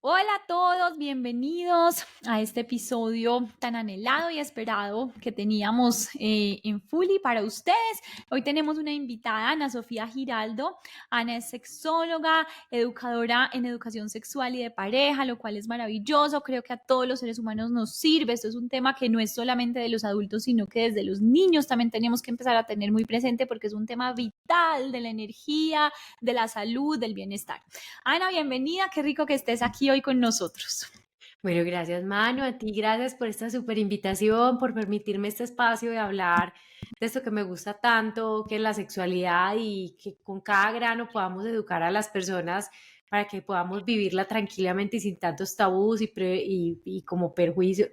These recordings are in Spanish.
Hola a todos, bienvenidos a este episodio tan anhelado y esperado que teníamos en Fully para ustedes. Hoy tenemos una invitada, Ana Sofía Giraldo. Ana es sexóloga, educadora en educación sexual y de pareja, lo cual es maravilloso. Creo que a todos los seres humanos nos sirve. Esto es un tema que no es solamente de los adultos, sino que desde los niños también tenemos que empezar a tener muy presente porque es un tema vital de la energía, de la salud, del bienestar. Ana, bienvenida, qué rico que estés aquí hoy con nosotros. Bueno, gracias Manu, a ti gracias por esta súper invitación, por permitirme este espacio de hablar de esto que me gusta tanto, que es la sexualidad y que con cada grano podamos educar a las personas para que podamos vivirla tranquilamente y sin tantos tabús y como prejuicios.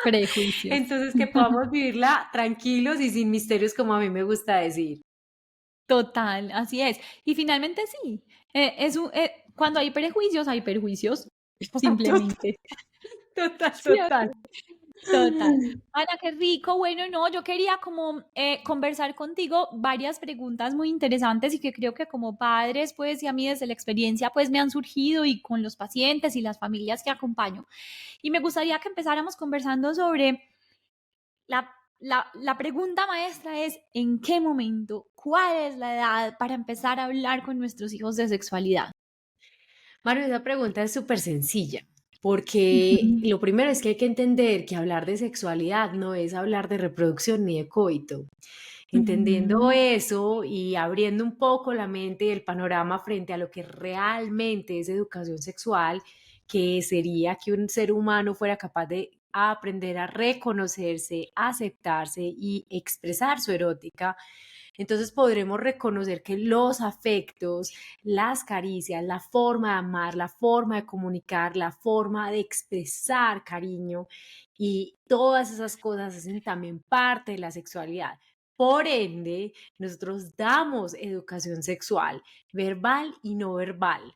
Prejuicios. Entonces, que podamos vivirla tranquilos y sin misterios, como a mí me gusta decir. Total, así es. Y finalmente sí, cuando hay perjuicios, Total, simplemente. total, total. ¿Cierto? Total. Ana, qué rico. Bueno, no, yo quería como conversar contigo varias preguntas muy interesantes y que creo que como padres, pues, y a mí desde la experiencia, pues, me han surgido y con los pacientes y las familias que acompaño. Y me gustaría que empezáramos conversando sobre la pregunta maestra es, ¿en qué momento? ¿Cuál es la edad para empezar a hablar con nuestros hijos de sexualidad? Maru, esa pregunta es súper sencilla, porque Ujú, lo primero es que hay que entender que hablar de sexualidad no es hablar de reproducción ni de coito. Entendiendo ujú, eso y abriendo un poco la mente y el panorama frente a lo que realmente es educación sexual, que sería que un ser humano fuera capaz de aprender a reconocerse, aceptarse y expresar su erótica, entonces podremos reconocer que los afectos, las caricias, la forma de amar, la forma de comunicar, la forma de expresar cariño y todas esas cosas hacen también parte de la sexualidad. Por ende, nosotros damos educación sexual, verbal y no verbal.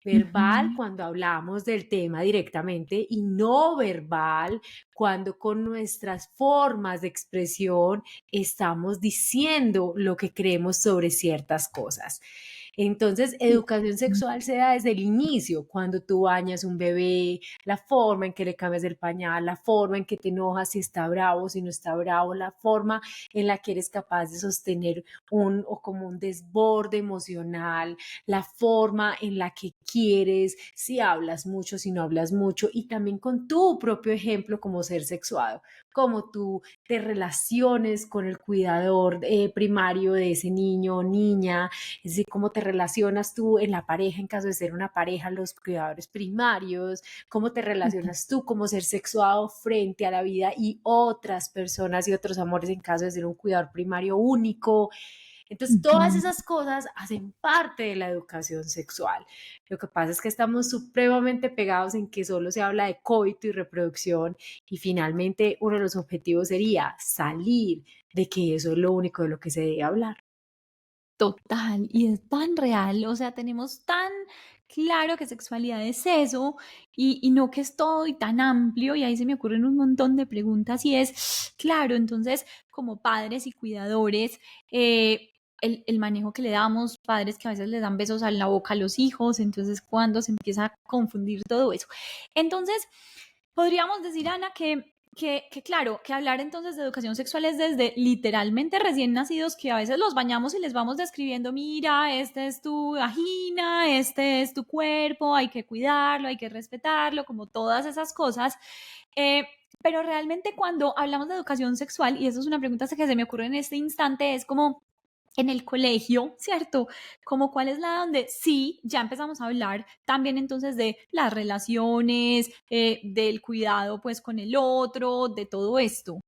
Verbal ujú. cuando hablamos del tema directamente y no verbal cuando con nuestras formas de expresión estamos diciendo lo que creemos sobre ciertas cosas. Entonces, Sí. educación sexual se da desde el inicio, cuando tú bañas un bebé, la forma en que le cambias el pañal, la forma en que te enojas si está bravo, si no está bravo, la forma en la que eres capaz de sostener un o como un desborde emocional, la forma en la que quieres, si hablas mucho, si no hablas mucho, y también con tu propio ejemplo como ser sexuado, cómo tú te relaciones con el cuidador primario de ese niño o niña, es decir, cómo te relacionas tú en la pareja, en caso de ser una pareja, los cuidadores primarios, cómo te relacionas tú como ser sexuado frente a la vida y otras personas y otros amores en caso de ser un cuidador primario único. Entonces, todas Ujú. esas cosas hacen parte de la educación sexual. Lo que pasa es que estamos supremamente pegados en que solo se habla de coito y reproducción y finalmente uno de los objetivos sería salir de que eso es lo único de lo que se debe hablar. Total, y es tan real, o sea, tenemos tan claro que sexualidad es eso y no que es todo y tan amplio y ahí se me ocurren un montón de preguntas y es, claro, entonces como padres y cuidadores, el manejo que le damos, padres que a veces le dan besos a la boca a los hijos, entonces cuando se empieza a confundir todo eso. Entonces, podríamos decir, Ana, que claro, que hablar entonces de educación sexual es desde literalmente recién nacidos que a veces los bañamos y les vamos describiendo, mira, este es tu vagina, este es tu cuerpo, hay que cuidarlo, hay que respetarlo, como todas esas cosas. Eh, pero realmente cuando hablamos de educación sexual, y eso es una pregunta que se me ocurre en este instante, es como en el colegio, ¿cierto? Como cuál es la donde sí, ya empezamos a hablar también entonces de las relaciones, del cuidado pues con el otro, de todo esto.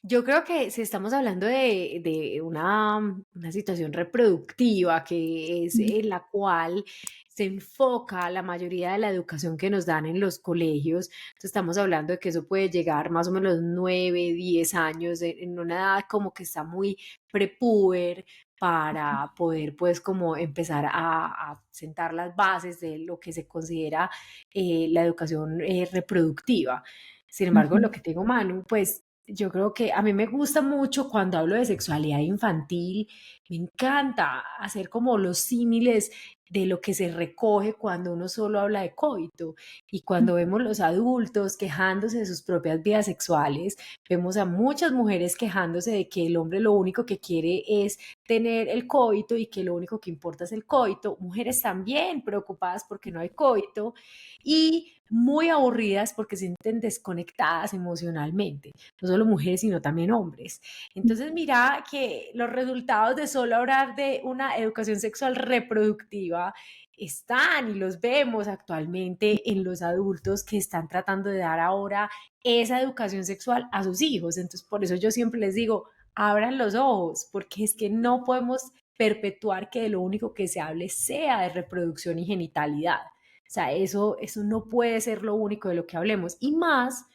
Yo creo que si estamos hablando de una situación reproductiva que es Ujú, en la cual se enfoca la mayoría de la educación que nos dan en los colegios, entonces estamos hablando de que eso puede llegar más o menos 9, 10 años, en una edad como que está muy prepúber para poder pues como empezar a sentar las bases de lo que se considera la educación reproductiva. Sin embargo, lo ujú, que tengo, Manu, pues yo creo que a mí me gusta mucho cuando hablo de sexualidad infantil, me encanta hacer como los símiles de lo que se recoge cuando uno solo habla de coito. Y cuando vemos los adultos quejándose de sus propias vidas sexuales, vemos a muchas mujeres quejándose de que el hombre lo único que quiere es tener el coito y que lo único que importa es el coito. Mujeres también preocupadas porque no hay coito y muy aburridas porque se sienten desconectadas emocionalmente. No solo mujeres, sino también hombres. Entonces, mira que los resultados de solo hablar de una educación sexual reproductiva están y los vemos actualmente en los adultos que están tratando de dar ahora esa educación sexual a sus hijos. Entonces, por eso yo siempre les digo, abran los ojos, porque es que no podemos perpetuar que de lo único que se hable sea de reproducción y genitalidad. O sea, eso no puede ser lo único de lo que hablemos. Y más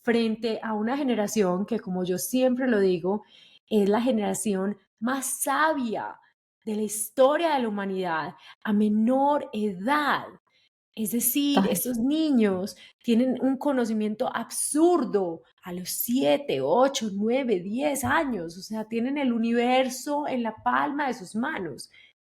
frente a una generación que, como yo siempre lo digo, es la generación más sabia de la historia de la humanidad a menor edad. Es decir, Total, estos niños tienen un conocimiento absurdo a los 7, 8, 9, 10 años, o sea, tienen el universo en la palma de sus manos.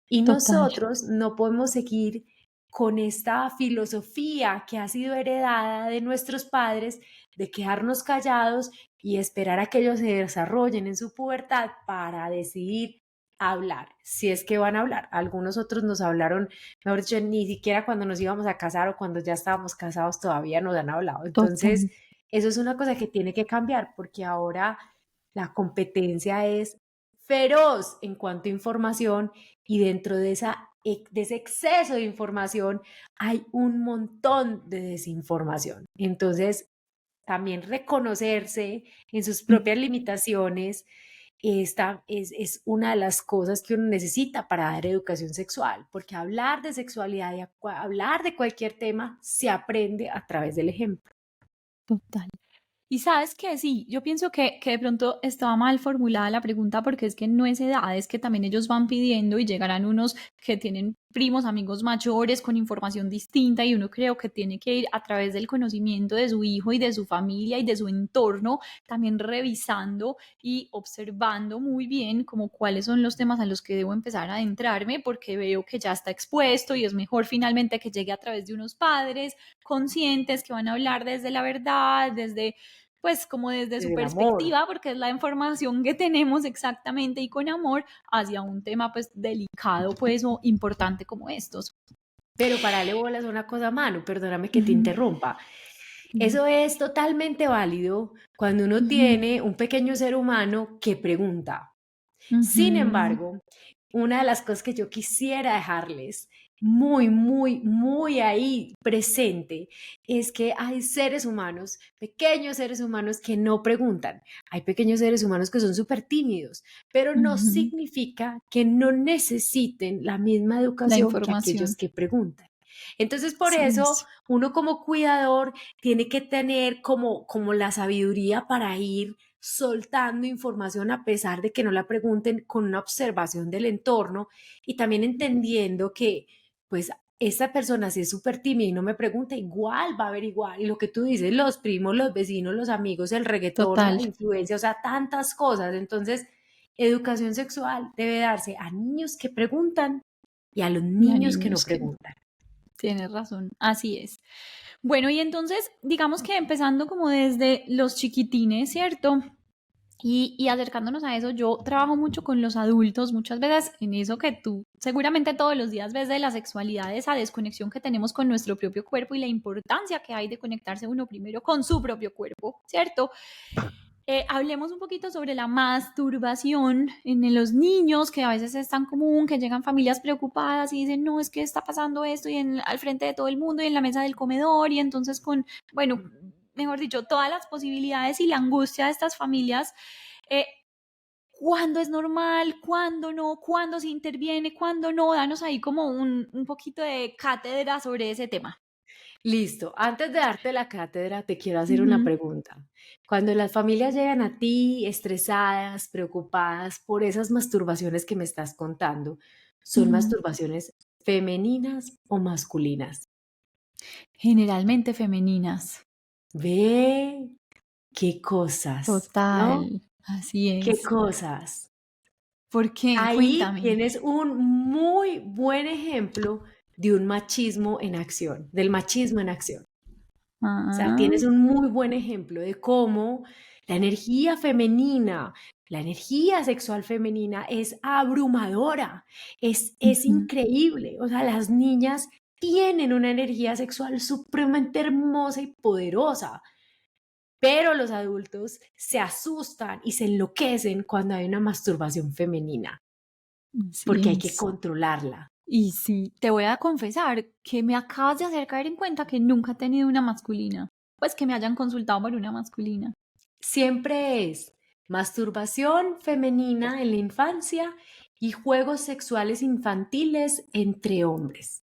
Y total. nosotros no podemos seguir con esta filosofía que ha sido heredada de nuestros padres de quedarnos callados y esperar a que ellos se desarrollen en su pubertad para decidir hablar, si es que van a hablar. Algunos otros nos hablaron, mejor dicho, ni siquiera cuando nos íbamos a casar o cuando ya estábamos casados todavía nos han hablado. Entonces, Total. eso es una cosa que tiene que cambiar porque ahora la competencia es feroz en cuanto a información y dentro de, de ese exceso de información hay un montón de desinformación. Entonces, también reconocerse en sus propias limitaciones esta es una de las cosas que uno necesita para dar educación sexual, porque hablar de sexualidad y hablar de cualquier tema se aprende a través del ejemplo. Total. Y sabes que sí, yo pienso que de pronto estaba mal formulada la pregunta porque es que no es edad, es que también ellos van pidiendo y llegarán unos que tienen primos, amigos mayores con información distinta y uno creo que tiene que ir a través del conocimiento de su hijo y de su familia y de su entorno, también revisando y observando muy bien como cuáles son los temas a los que debo empezar a adentrarme porque veo que ya está expuesto y es mejor finalmente que llegue a través de unos padres conscientes que van a hablar desde la verdad, desde pues como desde su Desde el amor. perspectiva, porque es la información que tenemos exactamente y con amor hacia un tema pues delicado pues o importante como estos. Pero parale bolas a una cosa, Manu, perdóname que te Ujú, interrumpa. dime. Eso es totalmente válido cuando uno Ujú, tiene un pequeño ser humano que pregunta. Sin ujú, embargo, una de las cosas que yo quisiera dejarles muy, muy, muy ahí presente es que hay seres humanos, pequeños seres humanos que no preguntan. Hay pequeños seres humanos que son súper tímidos, pero no ujú. significa que no necesiten la misma La educación que aquellos información. que preguntan. Entonces, por Sí, eso, es uno como cuidador tiene que tener como la sabiduría para ir soltando información a pesar de que no la pregunten con una observación del entorno y también entendiendo que pues esta persona si es súper tímida y no me pregunta, igual va a averiguar. Y lo que tú dices, los primos, los vecinos, los amigos, el reggaetón, total. la influencia, o sea, tantas cosas. Entonces, educación sexual debe darse a niños que preguntan y a los Y a niños que no niños que preguntan. tienes razón, así es. Bueno, y entonces, digamos que empezando como desde los chiquitines, ¿cierto? Y acercándonos a eso, yo trabajo mucho con los adultos, muchas veces en eso que tú seguramente todos los días ves de la sexualidad, esa desconexión que tenemos con nuestro propio cuerpo y la importancia que hay de conectarse uno primero con su propio cuerpo, ¿cierto? Hablemos un poquito sobre la masturbación en los niños, que a veces es tan común, que llegan familias preocupadas y dicen, no, es que está pasando esto y al frente de todo el mundo y en la mesa del comedor y entonces con, bueno, mejor dicho, todas las posibilidades y la angustia de estas familias. eh, ¿Cuándo es normal? ¿Cuándo no? ¿Cuándo se interviene? ¿Cuándo no? Danos ahí como un poquito de cátedra sobre ese tema. Listo. Antes de darte la cátedra, te quiero hacer una Ujú, pregunta. Cuando las familias llegan a ti estresadas, preocupadas por esas masturbaciones que me estás contando, ¿son ujú. masturbaciones femeninas o masculinas? Generalmente femeninas. Ve, qué cosas, ¿no? Total, así Qué es. cosas. ¿Por qué? Ahí Cuéntame. tienes un muy buen ejemplo de un machismo en acción, del machismo en acción. O sea, Ah, tienes un muy buen ejemplo de cómo la energía femenina, la energía sexual femenina es abrumadora, es ujú. increíble. O sea, las niñas tienen una energía sexual supremamente hermosa y poderosa, pero los adultos se asustan y se enloquecen cuando hay una masturbación femenina, porque Sí hay que es. controlarla. Y sí, te voy a confesar que me acabas de hacer caer en cuenta que nunca he tenido una masculina. Pues que me hayan consultado por una masculina. Siempre es masturbación femenina en la infancia y juegos sexuales infantiles entre hombres.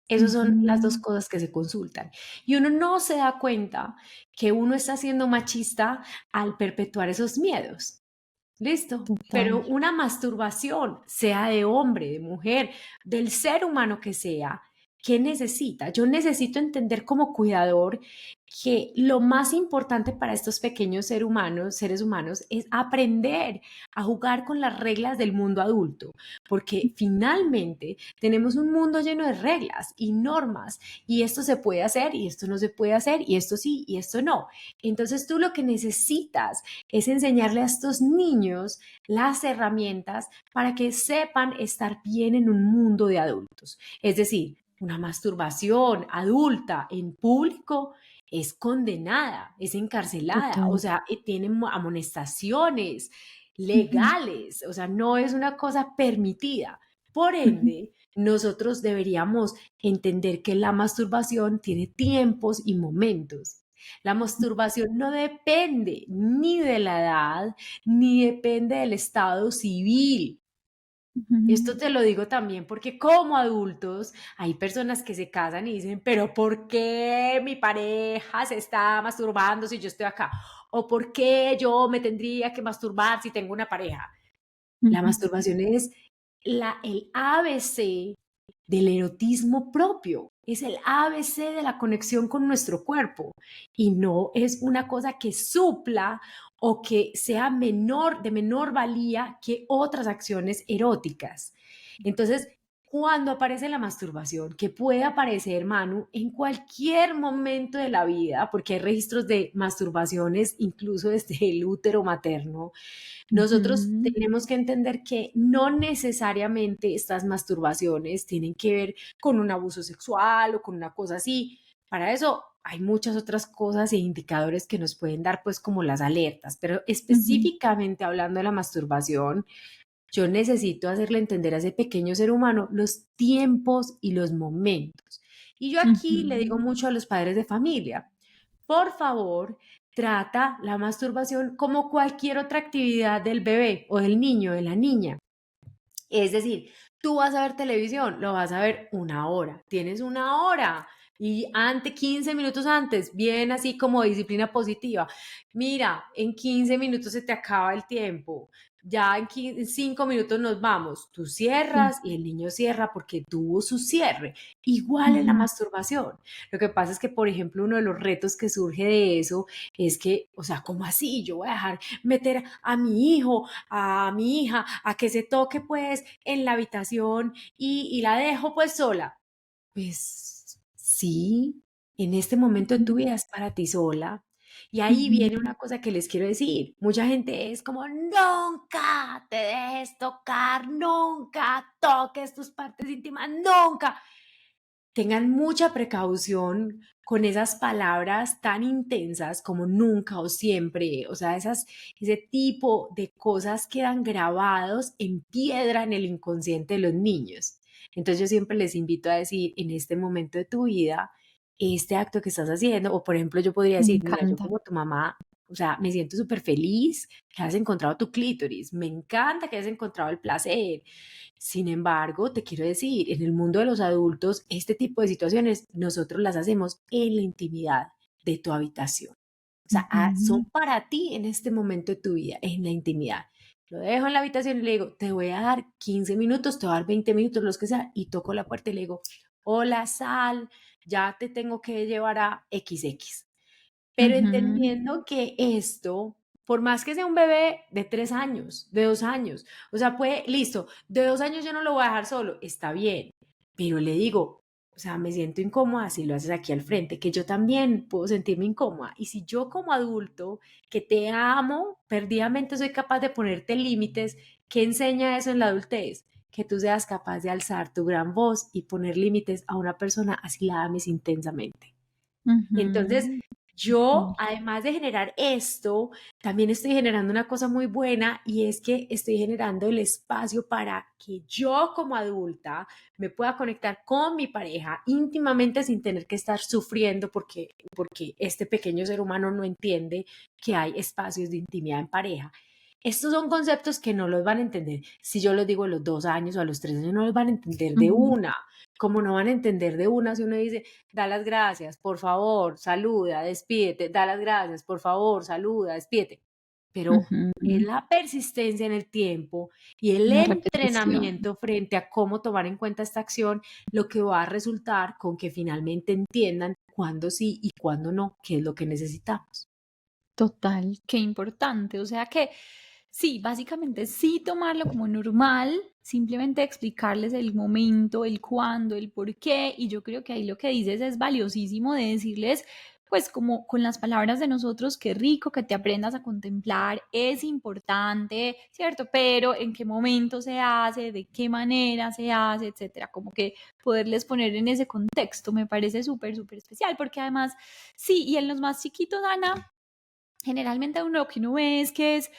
Esas son las 2 Ujú. cosas que se consultan. Y uno no se da cuenta que uno está siendo machista al perpetuar esos miedos. Listo. Total. Pero una masturbación, sea de hombre, de mujer, del ser humano que sea, ¿qué necesita? Yo necesito entender como cuidador que lo más importante para estos pequeños seres humanos, es aprender a jugar con las reglas del mundo adulto, porque finalmente tenemos un mundo lleno de reglas y normas, y esto se puede hacer, y esto no se puede hacer, y esto sí, y esto no. Entonces tú lo que necesitas es enseñarle a estos niños las herramientas para que sepan estar bien en un mundo de adultos. Es decir, una masturbación adulta en público es condenada, es encarcelada, o Total. sea, tiene amonestaciones Ujú, legales, o sea, no es una cosa permitida. Por ujú, ende, nosotros deberíamos entender que la masturbación tiene tiempos y momentos. La masturbación no depende ni de la edad, ni depende del estado civil. Esto ujú, te lo digo también porque como adultos hay personas que se casan y dicen, pero ¿por qué mi pareja se está masturbando si yo estoy acá? ¿O por qué yo me tendría que masturbar si tengo una pareja? La ujú, masturbación es el ABC del erotismo propio, es el ABC de la conexión con nuestro cuerpo y no es una cosa que supla o que sea menor, de menor valía que otras acciones eróticas. Entonces, cuando aparece la masturbación, que puede aparecer, Manu, en cualquier momento de la vida, porque hay registros de masturbaciones incluso desde el útero materno, nosotros ujú, tenemos que entender que no necesariamente estas masturbaciones tienen que ver con un abuso sexual o con una cosa así. Para eso hay muchas otras cosas e indicadores que nos pueden dar pues como las alertas, pero ujú, específicamente hablando de la masturbación, yo necesito hacerle entender a ese pequeño ser humano los tiempos y los momentos. Y yo aquí le digo ujú, mucho a los padres de familia, por favor, trata la masturbación como cualquier otra actividad del bebé o del niño, de la niña. Es decir, tú vas a ver televisión, lo vas a ver una hora, tienes una hora y 15 minutos antes, bien así como disciplina positiva. Mira, en 15 minutos se te acaba el tiempo, ya en 5 minutos nos vamos. Tú sí, cierras y el niño cierra porque tuvo su cierre. Igual en la ujú, masturbación. Lo que pasa es que, por ejemplo, uno de los retos que surge de eso es que, o sea, ¿cómo así? Yo voy a dejar meter a mi hijo, a mi hija, a que se toque pues en la habitación y la dejo pues sola. Pues sí, en este momento de ujú, tu vida es para ti sola. Y ahí ujú, viene una cosa que les quiero decir. Mucha gente es como, nunca te dejes tocar, nunca toques tus partes íntimas, nunca. Tengan mucha precaución con esas palabras tan intensas como nunca o siempre, o sea, ese tipo de cosas quedan grabados en piedra en el inconsciente de los niños. Entonces yo siempre les invito a decir, en este momento de tu vida, este acto que estás haciendo, o por ejemplo yo podría me decir, mira, yo encanta. como tu mamá, o sea, me siento súper feliz que has encontrado tu clítoris, me encanta que hayas encontrado el placer, sin embargo, te quiero decir, en el mundo de los adultos, este tipo de situaciones nosotros las hacemos en la intimidad de tu habitación. O sea, son Ujú, para ti en este momento de tu vida, en la intimidad. Lo dejo en la habitación y le digo, te voy a dar 15 minutos, te voy a dar 20 minutos, los que sea, y toco la puerta y le digo, hola, Sal, ya te tengo que llevar a XX. Pero ujú, entendiendo que esto por más que sea un bebé de 3 años, de 2 años, o sea, puede, listo, de 2 años yo no lo voy a dejar solo, está bien, pero le digo, o sea, me siento incómoda si lo haces aquí al frente, que yo también puedo sentirme incómoda. Y si yo como adulto, que te amo, perdidamente soy capaz de ponerte límites, ¿qué enseña eso en la adultez? Que tú seas capaz de alzar tu gran voz y poner límites a una persona así la ames intensamente. Entonces, Ujú. yo, además de generar esto, también estoy generando una cosa muy buena y es que estoy generando el espacio para que yo como adulta me pueda conectar con mi pareja íntimamente sin tener que estar sufriendo porque este pequeño ser humano no entiende que hay espacios de intimidad en pareja. Estos son conceptos que no los van a entender. Si yo los digo a los 2 años o a los 3 años, no los van a entender de Ujú, una. Como no van a entender de una si uno dice, da las gracias, por favor, saluda, despídete, da las gracias, por favor, saluda, despídete. Pero es ujú. la persistencia en el tiempo y el La repetición. entrenamiento frente a cómo tomar en cuenta esta acción lo que va a resultar con que finalmente entiendan cuándo sí y cuándo no, qué es lo que necesitamos. Total, qué importante. O sea que sí, básicamente sí tomarlo como normal, simplemente explicarles el momento, el cuándo, el por qué. Y yo creo que ahí lo que dices es valiosísimo de decirles, pues como con las palabras de nosotros, qué rico que te aprendas a contemplar, es importante, ¿cierto? Pero en qué momento se hace, de qué manera se hace, etcétera. Como que poderles poner en ese contexto me parece súper, súper especial, porque además, sí, y en los más chiquitos, Ana, generalmente uno lo que uno ve es que es,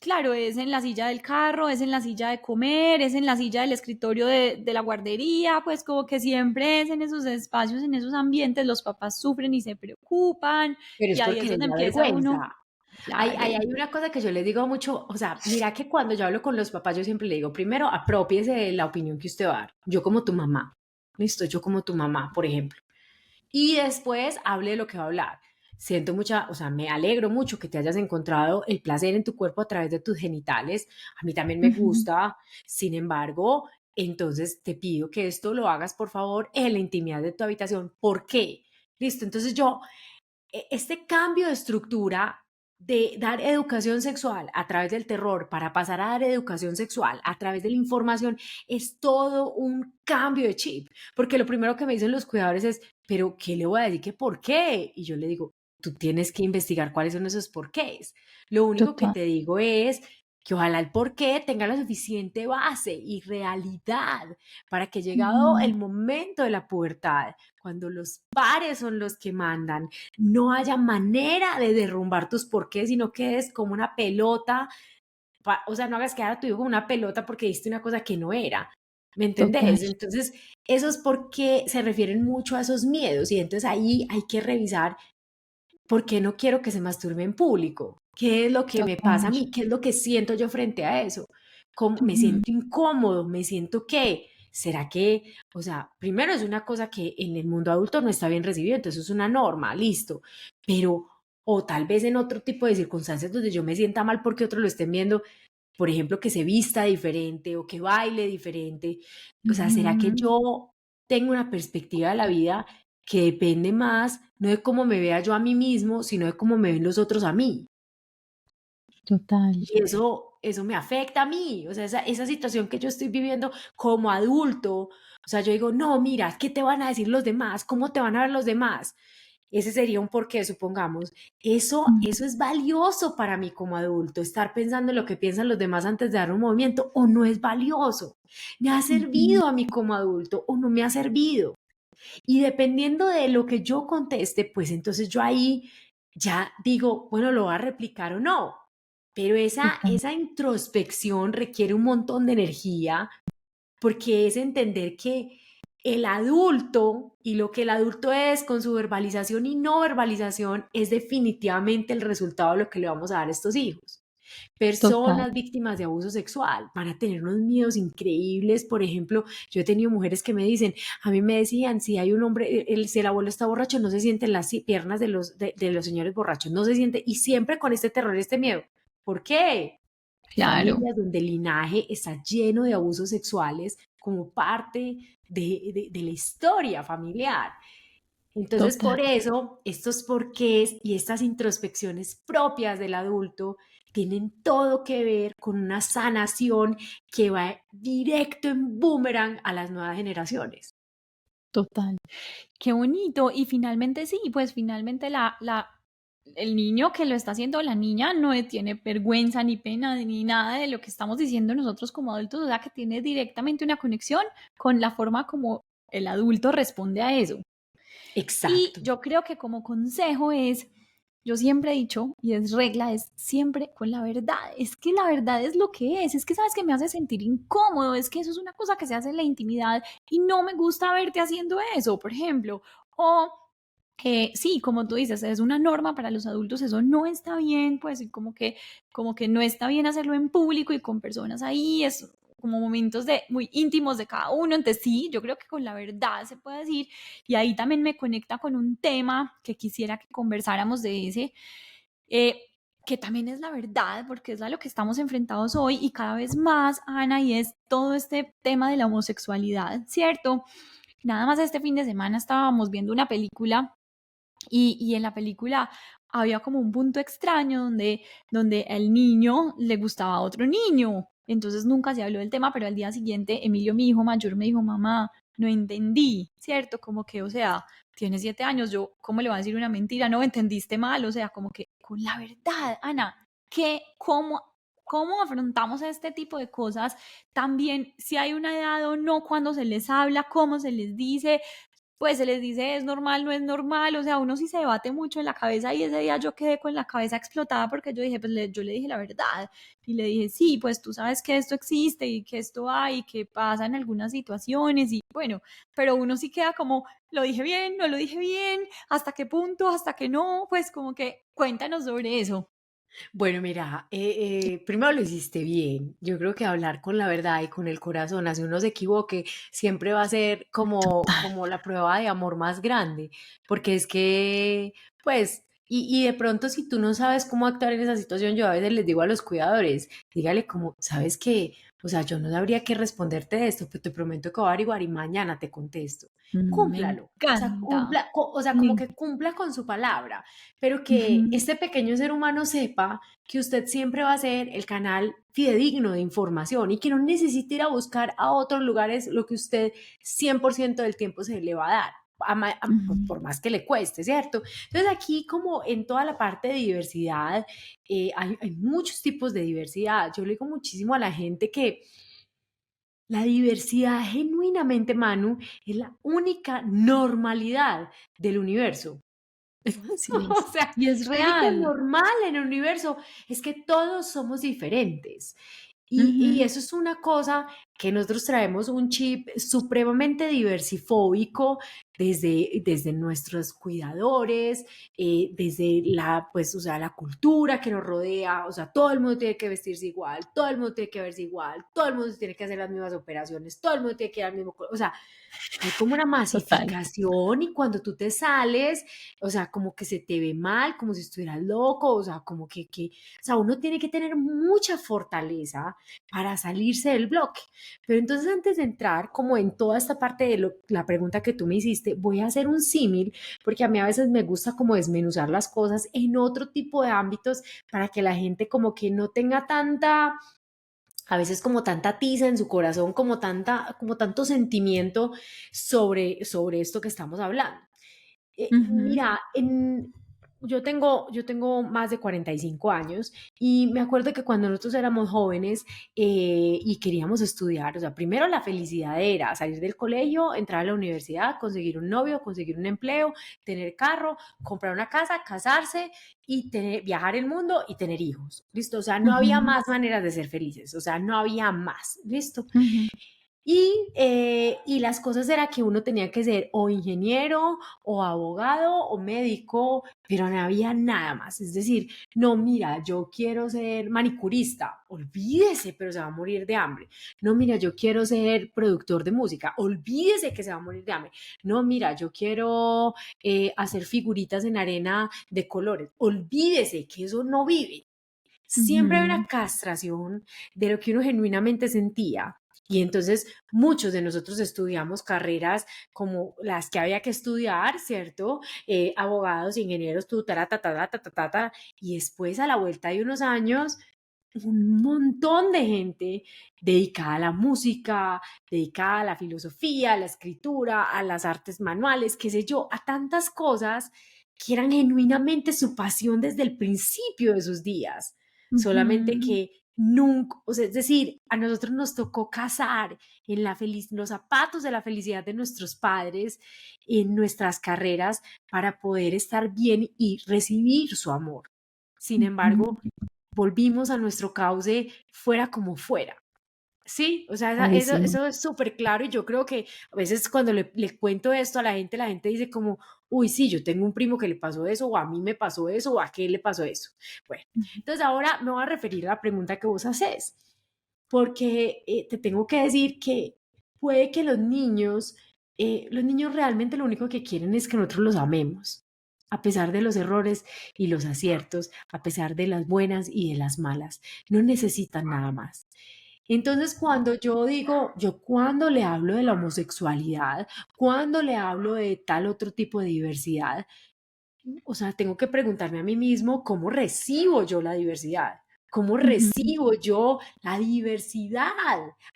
claro, es en la silla del carro, es en la silla de comer, es en la silla del escritorio de la guardería, pues como que siempre es en esos espacios, en esos ambientes, los papás sufren y se preocupan Pero y es ahí es porque les donde da empieza uno, vergüenza. Hay claro. una cosa que yo les digo mucho, o sea, mira que cuando yo hablo con los papás, yo siempre le digo, primero, apropiese de la opinión que usted va a dar. Yo como tu mamá, listo, yo como tu mamá, por ejemplo. Y después hable de lo que va a hablar. Siento mucha, o sea, me alegro mucho que te hayas encontrado el placer en tu cuerpo a través de tus genitales. A mí también me Ujú, gusta. Sin embargo, entonces te pido que esto lo hagas, por favor, en la intimidad de tu habitación. ¿Por qué? Listo, entonces yo este cambio de estructura de dar educación sexual a través del terror para pasar a dar educación sexual a través de la información es todo un cambio de chip, porque lo primero que me dicen los cuidadores es, pero ¿qué le voy a decir que por qué? Y yo le digo, tú tienes que investigar cuáles son esos porqués. Lo único que total. te digo es que ojalá el porqué tenga la suficiente base y realidad para que llegado Ujú, el momento de la pubertad, cuando los pares son los que mandan, no haya manera de derrumbar tus porqués, sino que es como una pelota, o sea, no hagas quedar a tu hijo como una pelota porque diste una cosa que no era. ¿Me total. entendés? Entonces, esos por qué se refieren mucho a esos miedos y entonces ahí hay que revisar por qué no quiero que se masturbe en público. ¿Qué es lo que me pasa a Total. mí? ¿Qué es lo que siento yo frente a eso? ¿Cómo me Ujú, siento incómodo? ¿Me siento qué? ¿Será que, o sea, primero es una cosa que en el mundo adulto no está bien recibido, entonces es una norma, listo, pero, o tal vez en otro tipo de circunstancias donde yo me sienta mal porque otros lo estén viendo, por ejemplo, que se vista diferente o que baile diferente, o sea, ¿será que ujú, yo tengo una perspectiva de la vida que depende más no de cómo me vea yo a mí mismo, sino de cómo me ven los otros a mí? total. Y eso me afecta a mí, o sea, esa situación que yo estoy viviendo como adulto, o sea, yo digo, no, mira, ¿qué te van a decir los demás? ¿Cómo te van a ver los demás? Ese sería un porqué, supongamos. Eso es valioso para mí como adulto, estar pensando en lo que piensan los demás antes de dar un movimiento, o no es valioso. ¿Me ha Ujú, servido a mí como adulto o no me ha servido? Y dependiendo de lo que yo conteste, pues entonces yo ahí ya digo, bueno, lo va a replicar o no. Pero total. esa introspección requiere un montón de energía porque es entender que el adulto y lo que el adulto es con su verbalización y no verbalización es definitivamente el resultado de lo que le vamos a dar a estos hijos. Total. Personas víctimas de abuso sexual van a tener unos miedos increíbles. Por ejemplo, yo he tenido mujeres que me dicen, a mí me decían, si hay un hombre, si el abuelo está borracho, no se siente en las piernas de los señores borrachos, no se siente, y siempre con este terror, este miedo. ¿Por qué? Hay Claro. familias donde el linaje está lleno de abusos sexuales como parte de la historia familiar. Entonces, Total. por eso, estos porqués y estas introspecciones propias del adulto tienen todo que ver con una sanación que va directo en boomerang a las nuevas generaciones. Total. Qué bonito. Y finalmente sí, pues finalmente el niño que lo está haciendo, la niña, no tiene vergüenza ni pena ni nada de lo que estamos diciendo nosotros como adultos, o sea, que tiene directamente una conexión con la forma como el adulto responde a eso. Y Exacto. yo creo que como consejo es, yo siempre he dicho, y es regla, es siempre con la verdad. Es que la verdad es lo que es que sabes que me hace sentir incómodo, es que eso es una cosa que se hace en la intimidad y no me gusta verte haciendo eso, por ejemplo. O sí, como tú dices, es una norma para los adultos, eso no está bien, pues y como que no está bien hacerlo en público y con personas ahí, es como momentos de muy íntimos de cada uno, entonces sí, yo creo que con la verdad se puede decir, y ahí también me conecta con un tema que quisiera que conversáramos de ese, eh, que también es la verdad, porque es a lo que estamos enfrentados hoy y cada vez más, Ana, y es todo este tema de la homosexualidad, ¿cierto? Nada más este fin de semana estábamos viendo una película y en la película había como un punto extraño donde el niño le gustaba a otro niño. Entonces nunca se habló del tema, pero al día siguiente Emilio, mi hijo mayor, me dijo, mamá, no entendí, ¿cierto? Como que, o sea, tiene 7 años, yo, ¿cómo le voy a decir una mentira? No, entendiste mal, o sea, como que con la verdad, Ana, ¿cómo afrontamos este tipo de cosas? También, si hay una edad o no, cuando se les habla, cómo se les dice, pues se les dice es normal, no es normal, o sea, uno sí se debate mucho en la cabeza y ese día yo quedé con la cabeza explotada porque yo dije, pues yo le dije la verdad y le dije, sí, pues tú sabes que esto existe y que esto hay y que pasa en algunas situaciones y bueno, pero uno sí queda como, lo dije bien, no lo dije bien, hasta qué punto, hasta qué no, pues como que cuéntanos sobre eso. Bueno, mira, primero lo hiciste bien. Yo creo que hablar con la verdad y con el corazón, así uno se equivoque, siempre va a ser como la prueba de amor más grande, porque es que, pues, y de pronto si tú no sabes cómo actuar en esa situación, yo a veces les digo a los cuidadores, dígale como, ¿sabes qué? O sea, yo no sabría qué responderte de esto, pero te prometo que voy a averiguar y mañana te contesto. Me Cúmplalo. O sea, encanta. o sea, como Me- que cumpla con su palabra, pero que Ujú, este pequeño ser humano sepa que usted siempre va a ser el canal fidedigno de información y que no necesite ir a buscar a otros lugares lo que usted 100% del tiempo se le va a dar. Por ujú. más que le cueste, ¿cierto? Entonces aquí como en toda la parte de diversidad, hay muchos tipos de diversidad. Yo le digo muchísimo a la gente que la diversidad genuinamente, Manu, es la única normalidad del universo. Así O es. sea, Y es lo único real. normal en el universo es que todos somos diferentes. Y Ujú, eso es una cosa que nosotros traemos un chip supremamente diversifóbico desde nuestros cuidadores, desde la, pues, o sea, la cultura que nos rodea, o sea, todo el mundo tiene que vestirse igual, todo el mundo tiene que verse igual, todo el mundo tiene que hacer las mismas operaciones, todo el mundo tiene que ir al mismo, o sea, hay como una total. masificación y cuando tú te sales, o sea, como que se te ve mal, como si estuvieras loco, o sea, como o sea, uno tiene que tener mucha fortaleza para salirse del bloque. Pero entonces antes de entrar como en toda esta parte de la pregunta que tú me hiciste, voy a hacer un símil, porque a mí a veces me gusta como desmenuzar las cosas en otro tipo de ámbitos para que la gente como que no tenga tanta a veces como tanta tiza en su corazón, como tanto sentimiento sobre esto que estamos hablando. Ujú, Mira, yo tengo más de 45 años y me acuerdo que cuando nosotros éramos jóvenes y queríamos estudiar, o sea, primero la felicidad era salir del colegio, entrar a la universidad, conseguir un novio, conseguir un empleo, tener carro, comprar una casa, casarse y viajar el mundo y tener hijos. ¿Listo? O sea, no había ujú, más maneras de ser felices, o sea, no había más. ¿Listo? ujú, Y las cosas era que uno tenía que ser o ingeniero o abogado o médico, pero no había nada más. Es decir, no, mira, yo quiero ser manicurista, olvídese, pero se va a morir de hambre. No, mira, yo quiero ser productor de música, olvídese que se va a morir de hambre. No, mira, yo quiero hacer figuritas en arena de colores, olvídese que eso no vive. Siempre hay una ujú. castración de lo que uno genuinamente sentía. Y entonces muchos de nosotros estudiamos carreras como las que había que estudiar, ¿cierto? Abogados, ingenieros, tu, tara, ta, ta, ta, ta, ta, ta, ta, y después a la vuelta de unos años, un montón de gente dedicada a la música, dedicada a la filosofía, a la escritura, a las artes manuales, qué sé yo, a tantas cosas que eran genuinamente su pasión desde el principio de sus días. Solamente Ujú. que nunca, o sea, es decir, a nosotros nos tocó cazar en los zapatos de la felicidad de nuestros padres, en nuestras carreras, para poder estar bien y recibir su amor. Sin Ujú. embargo, volvimos a nuestro cauce fuera como fuera. Sí, o sea, Ay, sí. eso es súper claro y yo creo que a veces cuando le cuento esto a la gente dice como, uy, sí, yo tengo un primo que le pasó eso, o a mí me pasó eso, o a qué le pasó eso. Bueno, entonces ahora me voy a referir a la pregunta que vos haces, porque te tengo que decir que puede que los niños realmente lo único que quieren es que nosotros los amemos, a pesar de los errores y los aciertos, a pesar de las buenas y de las malas. No necesitan nada más. Entonces, cuando yo digo, yo cuando le hablo de la homosexualidad, cuando le hablo de tal otro tipo de diversidad, o sea, tengo que preguntarme a mí mismo cómo recibo yo la diversidad, cómo Ujú. recibo yo la diversidad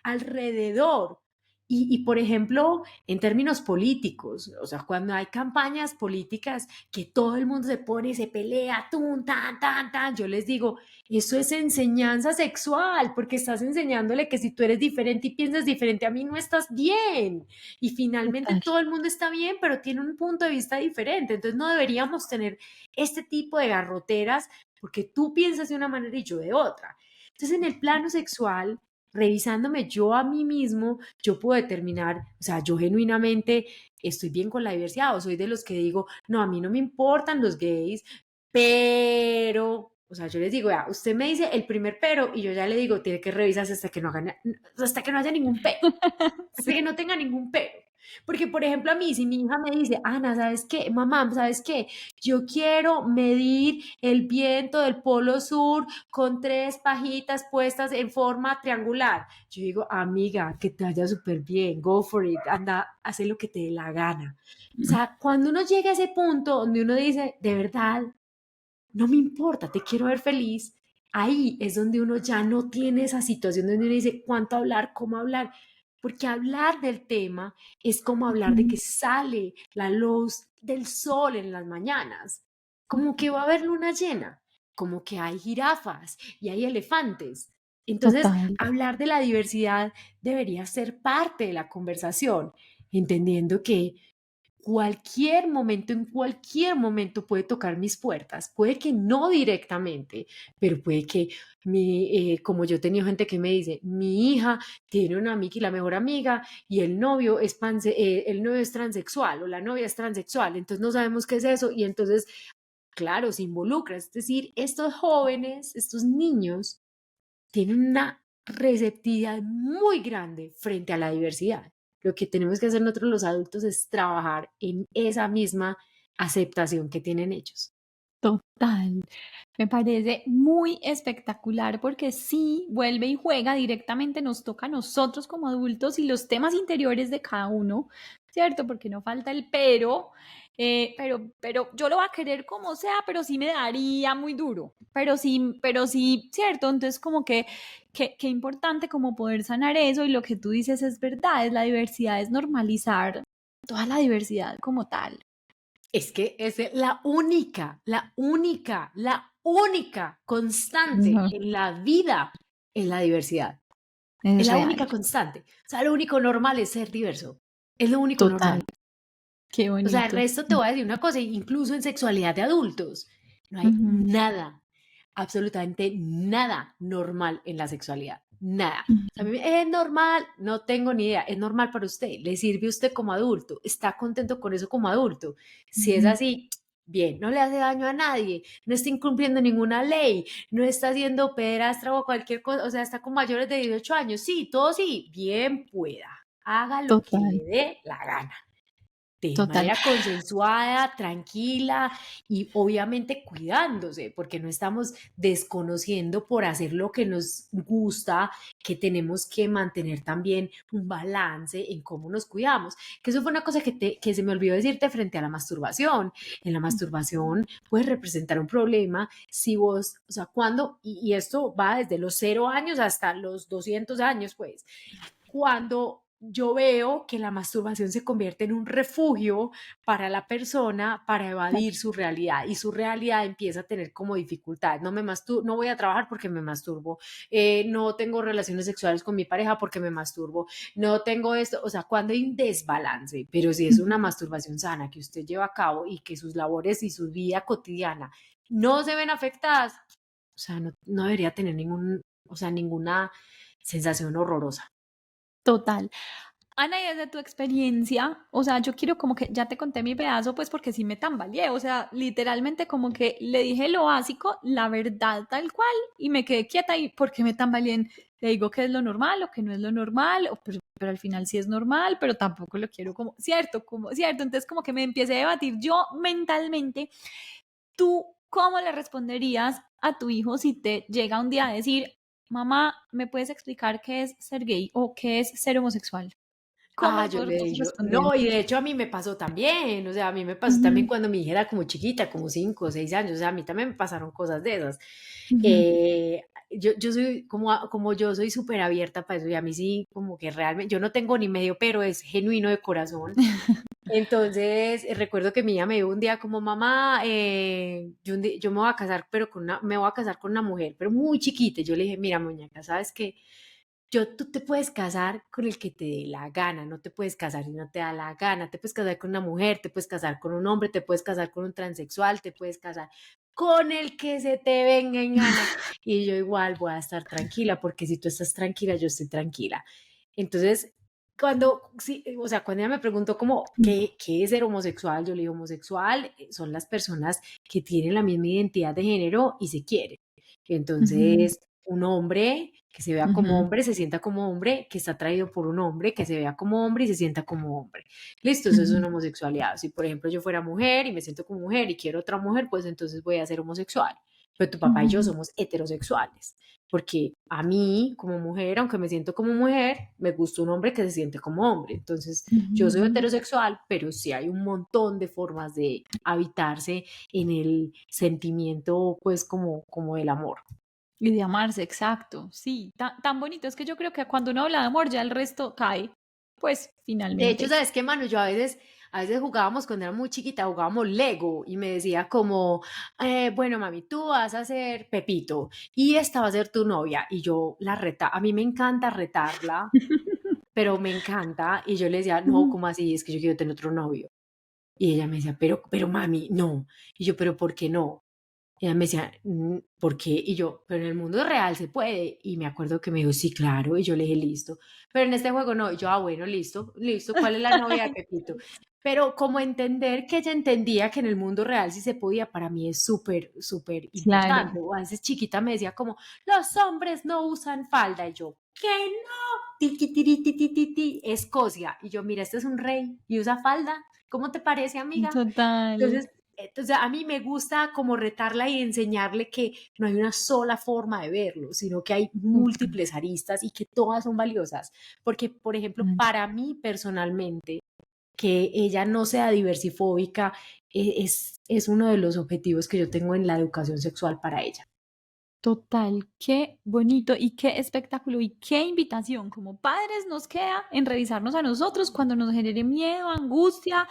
alrededor. Por ejemplo, en términos políticos, o sea, cuando hay campañas políticas que todo el mundo se pone y se pelea, tun, tan, tan, tan, yo les digo, eso es enseñanza sexual, porque estás enseñándole que si tú eres diferente y piensas diferente a mí, no estás bien. Y finalmente Total. todo el mundo está bien, pero tiene un punto de vista diferente. Entonces no deberíamos tener este tipo de garroteras porque tú piensas de una manera y yo de otra. Entonces en el plano sexual, revisándome yo a mí mismo, yo puedo determinar, o sea, yo genuinamente estoy bien con la diversidad o soy de los que digo, no, a mí no me importan los gays, pero, o sea, yo les digo, "Vea, usted me dice el primer pero y yo ya le digo, tiene que revisarse hasta que no haya ningún pero, hasta que no tenga ningún pero. Porque, por ejemplo, a mí, si mi hija me dice, Ana, ¿sabes qué? Mamá, ¿sabes qué? Yo quiero medir el viento del polo sur con 3 pajitas puestas en forma triangular. Yo digo, amiga, que te vaya súper bien, go for it, anda, haz lo que te dé la gana. O sea, cuando uno llega a ese punto donde uno dice, de verdad, no me importa, te quiero ver feliz, ahí es donde uno ya no tiene esa situación donde uno dice cuánto hablar, cómo hablar, porque hablar del tema es como hablar de que Ujú. sale la luz del sol en las mañanas, como que va a haber luna llena, como que hay jirafas y hay elefantes. Entonces, Total. hablar de la diversidad debería ser parte de la conversación, entendiendo que en cualquier momento puede tocar mis puertas. Puede que no directamente, pero puede que como yo he tenido gente que me dice, mi hija tiene una amiga y la mejor amiga y el novio es transexual o la novia es transexual, entonces no sabemos qué es eso y entonces, claro, se involucra. Es decir, estos jóvenes, estos niños tienen una receptividad muy grande frente a la diversidad. Lo que tenemos que hacer nosotros los adultos es trabajar en esa misma aceptación que tienen ellos. Total. Me parece muy espectacular porque sí vuelve y juega directamente, nos toca a nosotros como adultos y los temas interiores de cada uno, ¿cierto? Porque no falta el pero yo lo voy a querer como sea, pero sí me daría muy duro, pero sí, ¿cierto? Entonces como que importante como poder sanar eso y lo que tú dices es verdad, es la diversidad, es normalizar toda la diversidad como tal. Es que es la única constante Ujú. en la vida es la diversidad. Es Es la real, única constante. O sea, lo único normal es ser diverso. Es lo único total. normal. Qué O sea, el bonito. resto te voy a decir una cosa, incluso en sexualidad de adultos, no hay Ujú, nada, absolutamente nada normal en la sexualidad. Nada. O sea, ujú, es normal, no tengo ni idea, es normal para usted, le sirve a usted como adulto, está contento con eso como adulto. Si es ujú. así, bien, no le hace daño a nadie, no está incumpliendo ninguna ley, no está haciendo pederastra o cualquier cosa, o sea, está con mayores de 18 años, sí, todo sí, bien pueda, haga lo que Total. le dé la gana. de Total. manera consensuada, tranquila y obviamente cuidándose, porque no estamos desconociendo por hacer lo que nos gusta, que tenemos que mantener también un balance en cómo nos cuidamos. Que eso fue una cosa que se me olvidó decirte frente a la masturbación. En la masturbación puede representar un problema si vos, o sea, cuando, y esto va desde los 0 años hasta los 200 años, pues, cuando yo veo que la masturbación se convierte en un refugio para la persona para evadir su realidad y su realidad empieza a tener como dificultad. No voy a trabajar porque me masturbo, no tengo relaciones sexuales con mi pareja porque me masturbo, no tengo esto, o sea, cuando hay un desbalance, pero si es una masturbación sana que usted lleva a cabo y que sus labores y su vida cotidiana no se ven afectadas, o sea, no debería tener o sea, ninguna sensación horrorosa. Total. Ana, y desde tu experiencia, o sea, yo quiero como que ya te conté mi pedazo, pues porque sí me tambaleé, o sea, literalmente como que le dije lo básico, la verdad tal cual, y me quedé quieta y porque me tambaleé, le digo que es lo normal o que no es lo normal, pero al final sí es normal, pero tampoco lo quiero como, cierto, entonces como que me empecé a debatir yo mentalmente. ¿Tú cómo le responderías a tu hijo si te llega un día a decir, mamá, ¿me puedes explicar qué es ser gay o qué es ser homosexual? ¿Cómo Ah, le yo le podrías digo, responder? no, y de hecho a mí me pasó también, o sea, a mí me pasó también Ujú, cuando mi hija era como chiquita, como 5 o 6 años, o sea, a mí también me pasaron cosas de esas. ujú. Eh, yo soy como yo soy súper abierta para eso y a mí sí, como que realmente, yo no tengo ni medio, pero es genuino de corazón. Entonces, recuerdo que mi hija me dijo un día como, mamá, yo me voy a casar, pero me voy a casar con una mujer, pero muy chiquita. Y yo le dije, mira, muñeca, ¿sabes qué? Tú te puedes casar con el que te dé la gana, no te puedes casar si no te da la gana, te puedes casar con una mujer, te puedes casar con un hombre, te puedes casar con un transexual, te puedes casar con el que se te venga en gana. Y yo igual voy a estar tranquila, porque si tú estás tranquila, yo estoy tranquila. Entonces, sí, o sea, cuando ella me preguntó como, ¿qué es ser homosexual? Yo le digo, homosexual son las personas que tienen la misma identidad de género y se quieren. Ujú, Entonces, un hombre que se vea como ujú, hombre, se sienta como hombre, que está atraído por un hombre, que se vea como hombre y se sienta como hombre. Listo, eso es ujú, una homosexualidad. Si, por ejemplo, yo fuera mujer y me siento como mujer y quiero otra mujer, pues entonces voy a ser homosexual. Pero tu papá y yo ujú, somos heterosexuales, porque a mí, como mujer, aunque me siento como mujer, me gusta un hombre que se siente como hombre. Entonces, yo soy ujú. heterosexual, pero sí hay un montón de formas de habitarse en el sentimiento, pues, como del amor. Y de amarse, exacto. Sí, tan bonito. Es que yo creo que cuando uno habla de amor, ya el resto cae. Pues De hecho, finalmente. ¿sabes qué, Manu? Yo a veces jugábamos cuando era muy chiquita, jugábamos Lego y me decía como, bueno, mami, tú vas a ser Pepito y esta va a ser tu novia. Y yo a mí me encanta retarla, pero me encanta. Y yo le decía, no, Ujú. ¿cómo así? Es que yo quiero tener otro novio. Y ella me decía, pero mami, no. Y yo, pero ¿por qué no? Y ella me decía, ¿por qué? Y yo, pero en el mundo real se puede. Y me acuerdo que me dijo, sí, claro. Y yo le dije, listo. Pero en este juego no. Y yo, bueno, listo, listo. ¿Cuál es la novia de Pepito? Pero como entender que ella entendía que en el mundo real sí se podía, para mí es súper, súper Claro, importante. O a veces chiquita me decía como, los hombres no usan falda. Y yo, ¿qué no? Tiki, tiri, ti, ti, ti, ti. Escocia. Y yo, mira, este es un rey y usa falda. ¿Cómo te parece, amiga? total. Entonces, a mí me gusta como retarla y enseñarle que no hay una sola forma de verlo, sino que hay Total. múltiples aristas y que todas son valiosas. Porque, por ejemplo, para mí personalmente, que ella no sea diversifóbica es uno de los objetivos que yo tengo en la educación sexual para ella. Total, qué bonito y qué espectáculo y qué invitación. Como padres nos queda en revisarnos a nosotros cuando nos genere miedo, angustia,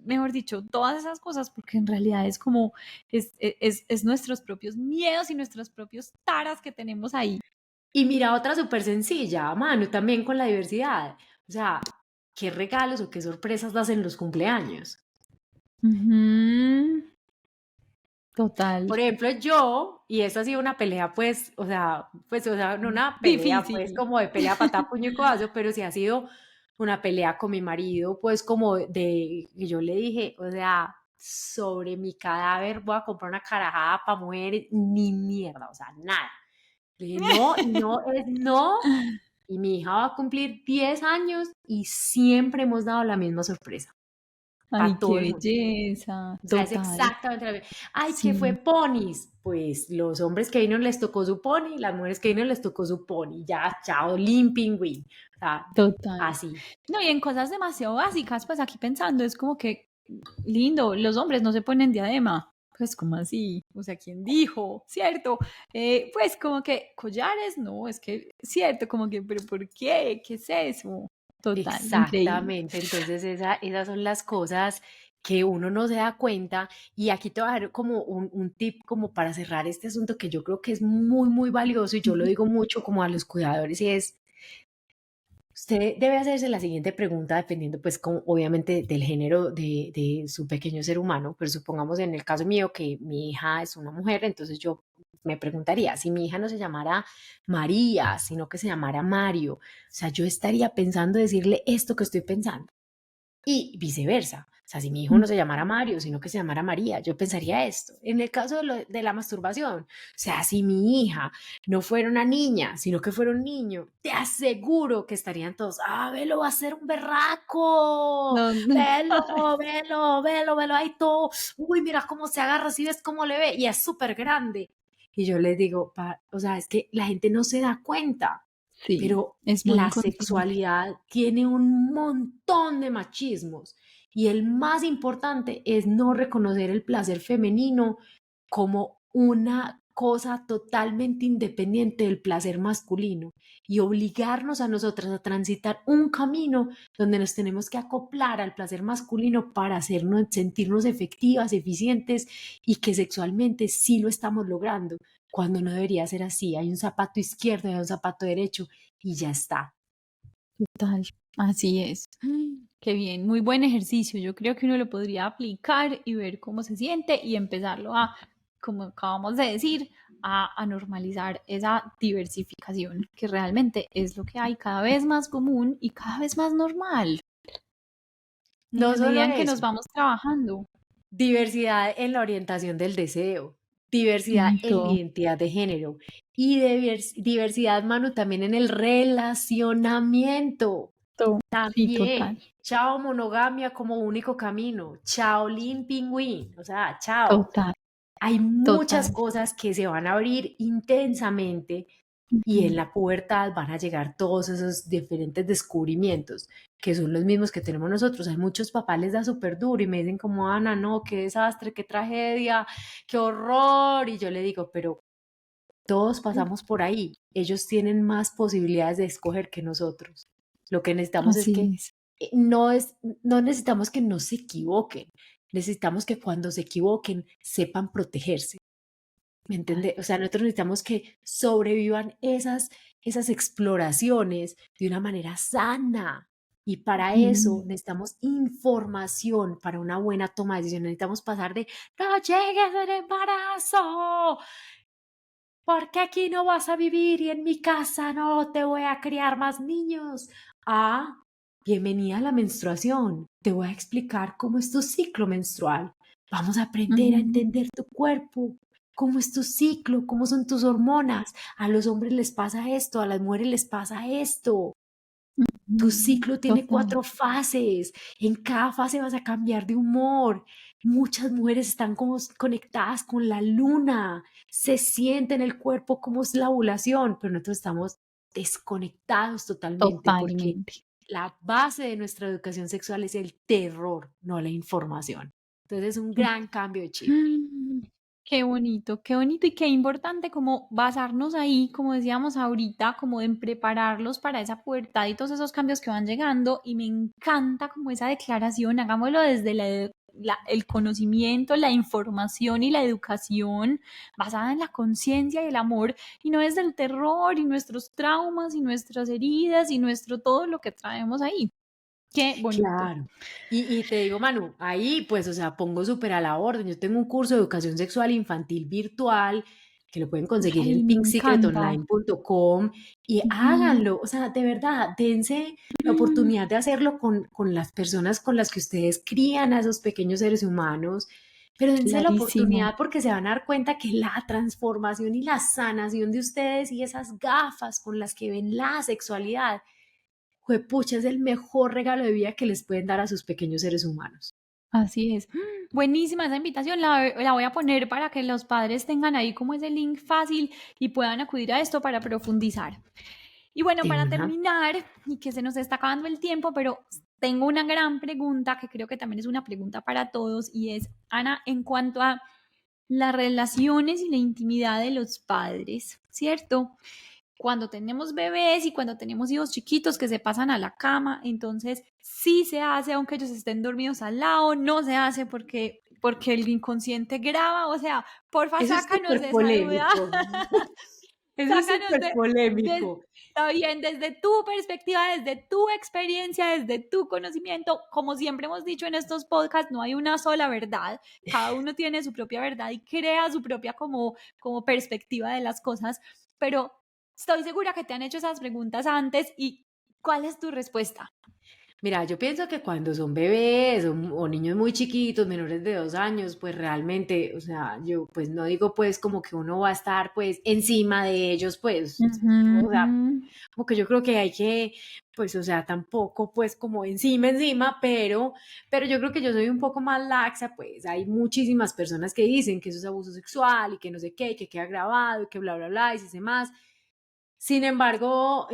mejor dicho, todas esas cosas, porque en realidad es como, es nuestros propios miedos y nuestros propios taras que tenemos ahí. Y mira, otra súper sencilla, Manu, también con la diversidad. O sea, ¿qué regalos o qué sorpresas das en los cumpleaños? Ujú, total. Por ejemplo, y esa ha sido una pelea, pues, no una pelea, pues, Difícil. como de pelea patada, puño y codazo, pero sí ha sido una pelea con mi marido, pues, como que yo le dije, o sea, sobre mi cadáver voy a comprar una carajada para mujeres, ni mierda, o sea, nada. Le dije, no, no es no, y mi hija va a cumplir 10 años y siempre hemos dado la misma sorpresa. Ay, para qué todo el mundo. belleza, O sea, es total. exactamente lo mismo. Ay, ¿qué fue Sí, ponis? Pues los hombres que vino les tocó su pony, las mujeres que vino les tocó su pony. Ya, chao, limping win. O sea, total. así. No, y en cosas demasiado básicas, pues aquí pensando, es como que lindo, los hombres no se ponen diadema. Pues como así, o sea, ¿quién dijo? ¿Cierto? Pues como que collares, no, es que, cierto, como que, pero ¿por qué? ¿Qué es eso? Total, increíble. Exactamente, entonces esas son las cosas que uno no se da cuenta y aquí te voy a dar como un tip como para cerrar este asunto que yo creo que es muy, muy valioso y yo lo Ujú, digo mucho como a los cuidadores y es, usted debe hacerse la siguiente pregunta dependiendo pues como, obviamente del género de su pequeño ser humano, pero supongamos en el caso mío que mi hija es una mujer, entonces yo me preguntaría, si mi hija no se llamara María, sino que se llamara Mario, o sea, yo estaría pensando decirle esto que estoy pensando y viceversa. O sea, si mi hijo ujú. no se llamara Mario, sino que se llamara María, yo pensaría esto. En el caso de la masturbación, o sea, si mi hija no fuera una niña, sino que fuera un niño, te aseguro que estarían todos, ah, velo, va a ser un berraco, No, no. velo, velo, velo, velo, ahí todo, uy, mira cómo se agarra, si ves cómo le ve, y es súper grande. Y yo les digo, o sea, es que la gente no se da cuenta, Sí, pero es muy la inconsciente. sexualidad tiene un montón de machismos y el más importante es no reconocer el placer femenino como una cosa totalmente independiente del placer masculino y obligarnos a nosotras a transitar un camino donde nos tenemos que acoplar al placer masculino para hacernos sentirnos efectivas, eficientes y que sexualmente sí lo estamos logrando, cuando no debería ser así. Hay un zapato izquierdo y hay un zapato derecho y ya está. Total, así es. Qué bien, muy buen ejercicio. Yo creo que uno lo podría aplicar y ver cómo se siente y empezarlo a, como acabamos de decir, a normalizar esa diversificación, que realmente es lo que hay cada vez más común y cada vez más normal en No la solo medida en que nos eso, vamos trabajando. diversidad en la orientación del deseo, diversidad en la Punto. identidad de género y diversidad, Manu, también en el relacionamiento. Sí, total, También, chao monogamia como único camino, chao Lin Pingüín, o sea, chao. total, Hay muchas total. cosas que se van a abrir intensamente y en Ujú. la pubertad van a llegar todos esos diferentes descubrimientos que son los mismos que tenemos nosotros. Hay muchos papás les da súper duro y me dicen como, Ana, no, qué desastre, qué tragedia, qué horror. Y yo le digo, pero todos pasamos por ahí. Ellos tienen más posibilidades de escoger que nosotros. Lo que necesitamos es que Así es. no necesitamos que no se equivoquen. Necesitamos que cuando se equivoquen sepan protegerse. ¿Me Total. entiende? O sea, nosotros necesitamos que sobrevivan esas exploraciones de una manera sana. Y para eso Ujú. necesitamos información para una buena toma de decisión. Necesitamos pasar de, no llegues al embarazo, porque aquí no vas a vivir y en mi casa no te voy a criar más niños. Ah, bienvenida a la menstruación. Te voy a explicar cómo es tu ciclo menstrual. Vamos a aprender a Ujú. entender tu cuerpo, cómo es tu ciclo, cómo son tus hormonas. A los hombres les pasa esto, a las mujeres les pasa esto. Tu Ujú. ciclo tiene Total. 4 fases. En cada fase vas a cambiar de humor. Muchas mujeres están como conectadas con la luna, se siente en el cuerpo cómo es la ovulación, pero nosotros estamos desconectados totalmente porque Totalmente. la base de nuestra educación sexual es el terror, no la información. Entonces es un gran cambio de chip. Mm, qué bonito y qué importante como basarnos ahí, como decíamos ahorita, como en prepararlos para esa pubertad y todos esos cambios que van llegando. Y me encanta como esa declaración, hagámoslo desde el conocimiento, la información y la educación basada en la conciencia y el amor y no desde el terror y nuestros traumas y nuestras heridas y nuestro todo lo que traemos ahí. Qué bonito. Claro. Y te digo, Manu, ahí pues, o sea, pongo súper a la orden. Yo tengo un curso de educación sexual infantil virtual que lo pueden conseguir en Ay, me encanta. pinksecretonline.com y Ujú. háganlo. O sea, de verdad, dense la Mm. oportunidad de hacerlo con las personas con las que ustedes crían a esos pequeños seres humanos, pero dense la Clarísimo. oportunidad porque se van a dar cuenta que la transformación y la sanación de ustedes y esas gafas con las que ven la sexualidad, juepucha, es el mejor regalo de vida que les pueden dar a sus pequeños seres humanos. Así es. Buenísima esa invitación, la voy a poner para que los padres tengan ahí como ese link fácil y puedan acudir a esto para profundizar. Y bueno, De para una. terminar, y que se nos está acabando el tiempo, pero tengo una gran pregunta que creo que también es una pregunta para todos y es, Ana, en cuanto a las relaciones y la intimidad de los padres, ¿cierto? Cuando tenemos bebés y cuando tenemos hijos chiquitos que se pasan a la cama, entonces sí se hace aunque ellos estén dormidos al lado, no se hace porque el inconsciente graba, o sea, porfa, Eso es sácanos súper de esa duda. polémico. Eso es Sácanos súper de polémico. está bien, desde tu perspectiva, desde tu experiencia, desde tu conocimiento, como siempre hemos dicho en estos podcasts, no hay una sola verdad, cada uno tiene su propia verdad y crea su propia como perspectiva de las cosas, pero estoy segura que te han hecho esas preguntas antes y ¿cuál es tu respuesta? Mira, yo pienso que cuando son bebés o niños muy chiquitos, menores de 2 años, pues realmente, o sea, yo pues no digo pues como que uno va a estar pues encima de ellos, pues, o sea, Ujú, como que yo creo que hay que, pues, o sea, tampoco pues como encima, pero yo creo que yo soy un poco más laxa, pues hay muchísimas personas que dicen que eso es abuso sexual y que no sé qué, y que queda grabado y que bla, bla, bla, y si sé más. Sin embargo,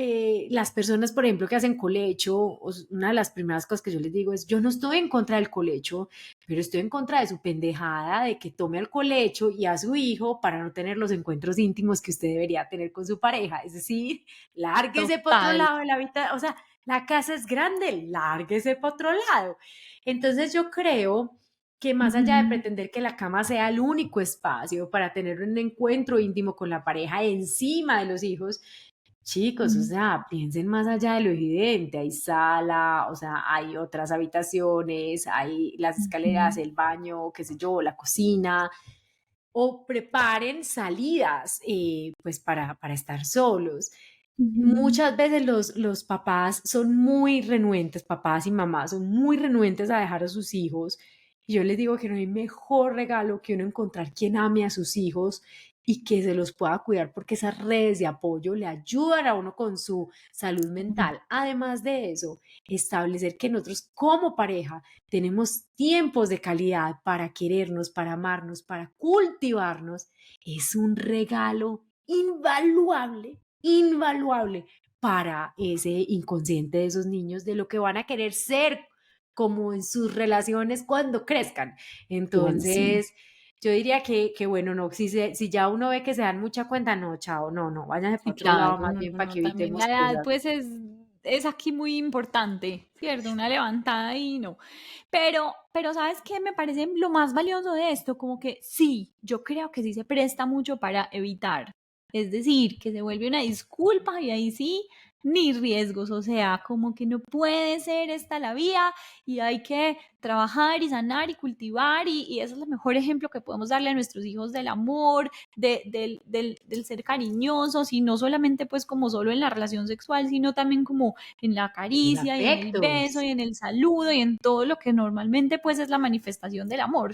las personas, por ejemplo, que hacen colecho, una de las primeras cosas que yo les digo es, yo no estoy en contra del colecho, pero estoy en contra de su pendejada de que tome al colecho y a su hijo para no tener los encuentros íntimos que usted debería tener con su pareja. Es decir, lárguese para otro total. lado de la habitación, o sea, la casa es grande, lárguese para otro lado. Entonces yo creo que más allá de Ujú, pretender que la cama sea el único espacio para tener un encuentro íntimo con la pareja encima de los hijos, chicos, o ujú, sea, piensen más allá de lo evidente, hay sala, o sea, hay otras habitaciones, hay las escaleras, ujú, el baño, qué sé yo, la cocina, o preparen salidas, pues para estar solos. ujú, Muchas veces los papás son muy renuentes, papás y mamás son muy renuentes a dejar a sus hijos. Y yo les digo que no hay mejor regalo que uno encontrar quien ame a sus hijos y que se los pueda cuidar porque esas redes de apoyo le ayudan a uno con su salud ujú, mental. Además de eso, establecer que nosotros como pareja tenemos tiempos de calidad para querernos, para amarnos, para cultivarnos, es un regalo invaluable, invaluable para ese inconsciente de esos niños, de lo que van a querer ser como en sus relaciones cuando crezcan. buenísimo. Entonces, yo diría que bueno, no, si ya uno ve que se dan mucha cuenta, no, chao, no, no, váyanse Sí, para otro lado claro, más no, bien no, para no, que también la evitemos edad cosas. pues es aquí muy importante, ¿cierto? Una levantada y no. Pero ¿sabes qué? Me parece lo más valioso de esto, como que sí, yo creo que sí se presta mucho para evitar. Es decir, que se vuelve una disculpa y ahí sí, ni riesgos, o sea, como que no puede ser esta la vía y hay que trabajar y sanar y cultivar y ese es el mejor ejemplo que podemos darle a nuestros hijos del amor, del ser cariñosos y no solamente pues como solo en la relación sexual, sino también como en la En caricia y en el beso afectos. y en el saludo y en todo lo que normalmente pues es la manifestación del amor,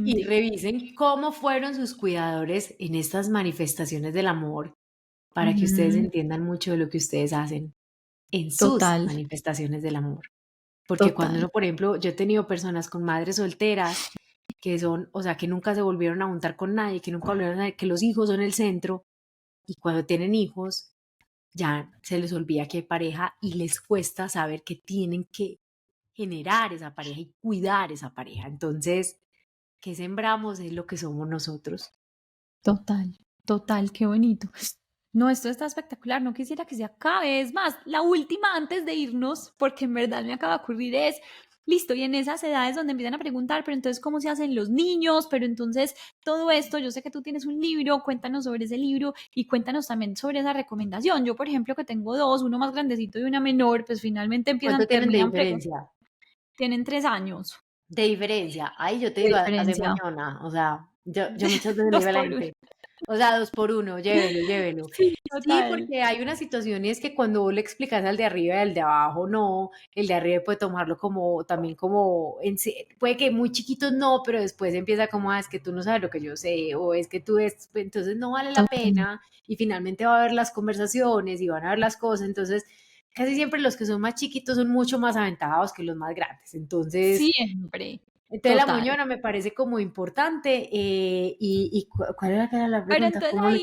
Y totalmente. revisen cómo fueron sus cuidadores en estas manifestaciones del amor para que ustedes Ujú, entiendan mucho de lo que ustedes hacen en sus total, manifestaciones del amor. Porque cuando total. uno, por ejemplo, yo he tenido personas con madres solteras que son, o sea, que nunca se volvieron a juntar con nadie, que nunca volvieron a, que los hijos son el centro y cuando tienen hijos ya se les olvida que hay pareja y les cuesta saber que tienen que generar esa pareja y cuidar esa pareja. Entonces, ¿qué sembramos? Es lo que somos nosotros. Total, total, qué bonito. No, esto está espectacular, no quisiera que se acabe. Es más, la última antes de irnos, porque en verdad me acaba de ocurrir es, listo, y en esas edades donde empiezan a preguntar, pero entonces, ¿cómo se hacen los niños? Pero entonces, todo esto, yo sé que tú tienes un libro, cuéntanos sobre ese libro y cuéntanos también sobre esa recomendación. Yo, por ejemplo, que tengo dos, uno más grandecito y una menor, pues finalmente ¿Cuánto tienen de terminan, diferencia? tienen 3 años De diferencia. Ay, yo te de digo, hace diferencia. moñona. O sea, yo muchas veces le digo Dos a la por uno. gente, o sea, 2 por 1, llévelo, llévelo. Sí, Sí, total. porque hay unas situaciones que cuando vos le explicas al de arriba y al de abajo, no, el de arriba puede tomarlo como, también como, puede que muy chiquitos no, pero después empieza como, es que tú no sabes lo que yo sé, o es que tú es, entonces no vale la Total. pena, y finalmente va a haber las conversaciones y van a ver las cosas, entonces casi siempre los que son más chiquitos son mucho más aventajados que los más grandes, entonces Siempre. Entonces la total. moñona me parece como importante. ¿Cuál era que era la Pero pregunta? entonces ¿Cómo le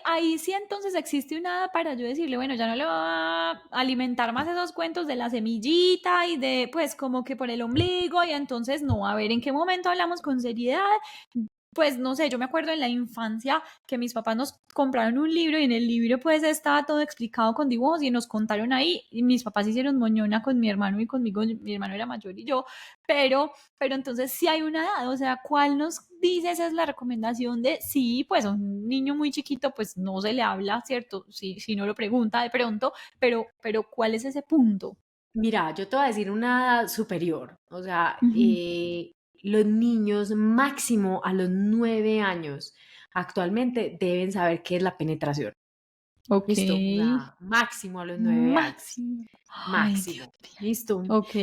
ahí sí entonces existe una edad para yo decirle, bueno, ya no le voy a alimentar más esos cuentos de la semillita y de, pues, como que por el ombligo, y entonces no, a ver en qué momento hablamos con seriedad. Pues no sé, yo me acuerdo en la infancia que mis papás nos compraron un libro y en el libro pues estaba todo explicado con dibujos y nos contaron ahí y mis papás hicieron moñona con mi hermano y conmigo, mi hermano era mayor y yo, pero entonces sí hay una edad, o sea, ¿cuál nos dice? Esa es la recomendación de, sí, pues a un niño muy chiquito pues no se le habla, ¿cierto? Si no lo pregunta de pronto, pero ¿cuál es ese punto? Mira, yo te voy a decir una edad superior. O sea, Ujú. los niños máximo a los 9 años actualmente deben saber qué es la penetración. Ok, Listo, o sea, máximo a los 9 años. máximo. Ay, Dios Máximo. mío. Listo. Ok.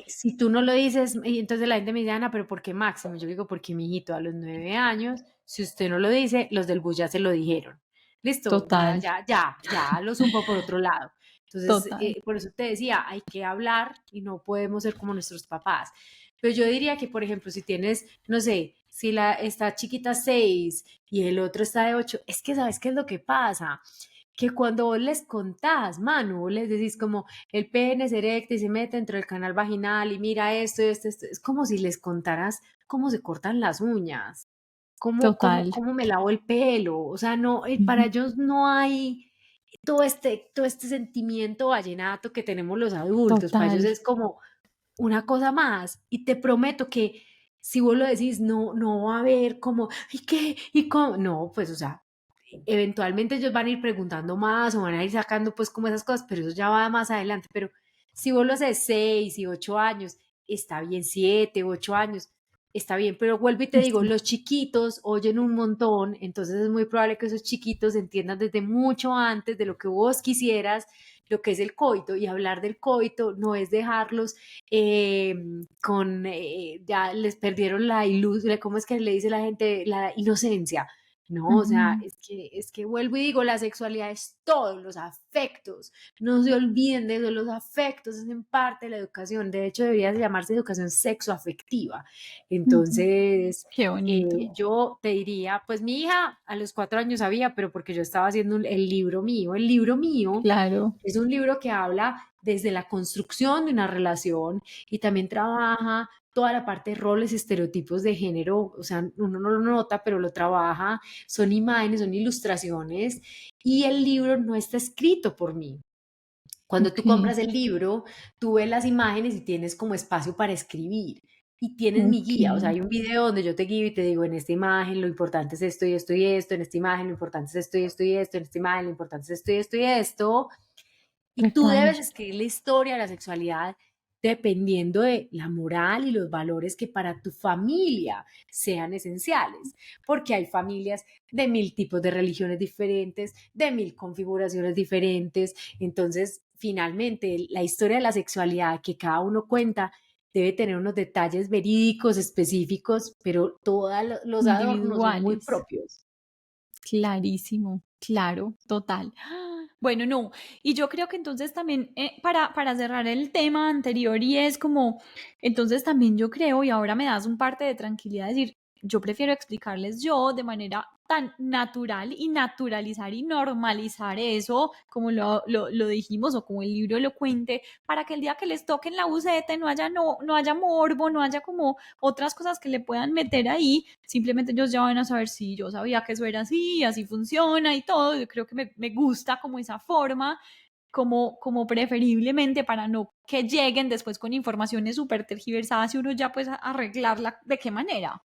Si tú no lo dices, y entonces la gente me dice, Ana, pero ¿por qué máximo? Yo digo, porque mi hijito a los 9 años, si usted no lo dice, los del bus ya se lo dijeron. Listo, ya, Total, ya, ya, ya lo supo por otro lado. Entonces, total. por eso te decía, hay que hablar y no podemos ser como nuestros papás. Pero yo diría que, por ejemplo, si tienes, no sé, si esta chiquita 6 y el otro está de 8, es que ¿sabes qué es lo que pasa? Que cuando vos les contás, Manu, vos les decís como el pene se erecta y se mete dentro del canal vaginal y mira esto, es como si les contaras cómo se cortan las uñas, Total. cómo me lavo el pelo, o sea, no, para Ujú, ellos no hay todo este sentimiento vallenato que tenemos los adultos, para ellos total. es como una cosa más, y te prometo que si vos lo decís, no, no va a haber como, ¿y qué? ¿Y cómo? No, pues, o sea, eventualmente ellos van a ir preguntando más o van a ir sacando pues como esas cosas, pero eso ya va más adelante. Pero si vos lo haces 6 y 8 años, está bien, 7, 8 años, está bien, pero vuelvo y te digo, Sí, los chiquitos oyen un montón, entonces es muy probable que esos chiquitos entiendan desde mucho antes de lo que vos quisieras lo que es el coito, y hablar del coito no es dejarlos eh, ya les perdieron la ilusión, ¿cómo es que le dice la gente? La inocencia. No, o sea, ujú, es que vuelvo y digo, la sexualidad es todos los afectos. No se olviden de eso, los afectos hacen parte de la educación. De hecho, debería llamarse educación sexoafectiva. ujú. Entonces, Qué bonito. yo te diría, pues mi hija a los 4 años sabía, pero porque yo estaba haciendo el libro mío. El libro mío Claro. es un libro que habla desde la construcción de una relación y también trabaja toda la parte de roles, estereotipos de género, o sea, uno no lo nota, pero lo trabaja, son imágenes, son ilustraciones, y el libro no está escrito por mí. Cuando tú Ok, compras el libro, tú ves las imágenes y tienes como espacio para escribir. Y tienes mi ok. guía, o sea, hay un video donde yo te guío y te digo, en esta imagen lo importante es esto y esto y esto, en esta imagen lo importante es esto y esto y esto, en esta imagen lo importante es esto y esto y esto. Y tú Total. debes escribir la historia de la sexualidad dependiendo de la moral y los valores que para tu familia sean esenciales, porque hay familias de mil tipos de religiones diferentes, de mil configuraciones diferentes. Entonces, finalmente, la historia de la sexualidad que cada uno cuenta debe tener unos detalles verídicos, específicos, pero todos los adornos son muy Individuales. propios. Clarísimo, claro, total. Bueno, no, y yo creo que entonces también, para cerrar el tema anterior, y es como, entonces también yo creo, y ahora me das un parte de tranquilidad, decir, yo prefiero explicarles yo de manera tan natural y naturalizar y normalizar eso, como lo dijimos, o como el libro lo cuente, para que el día que les toquen la buceta no haya morbo, no haya como otras cosas que le puedan meter ahí, simplemente ellos ya van a saber si yo sabía que eso era así, así funciona y todo. Yo creo que me gusta como esa forma, como preferiblemente para no que lleguen después con informaciones súper tergiversadas y uno ya pues arreglarla de qué manera.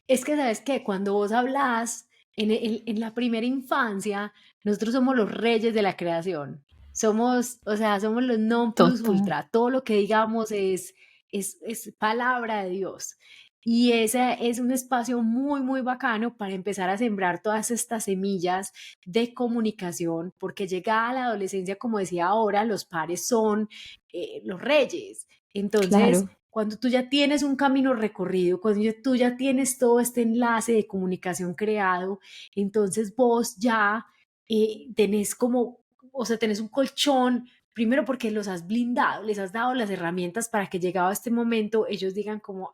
Es que, ¿sabes qué? Cuando vos hablas en la primera infancia, nosotros somos los reyes de la creación. Somos, o sea, somos los non plus Total. ultra. Todo lo que digamos es palabra de Dios. Y ese es un espacio muy, muy bacano para empezar a sembrar todas estas semillas de comunicación, porque llegada a la adolescencia, como decía ahora, los pares son los reyes. Entonces, Claro. cuando tú ya tienes un camino recorrido, cuando tú ya tienes todo este enlace de comunicación creado, entonces vos ya tenés como, o sea, tenés un colchón Primero porque los has blindado, les has dado las herramientas para que llegado a este momento ellos digan como,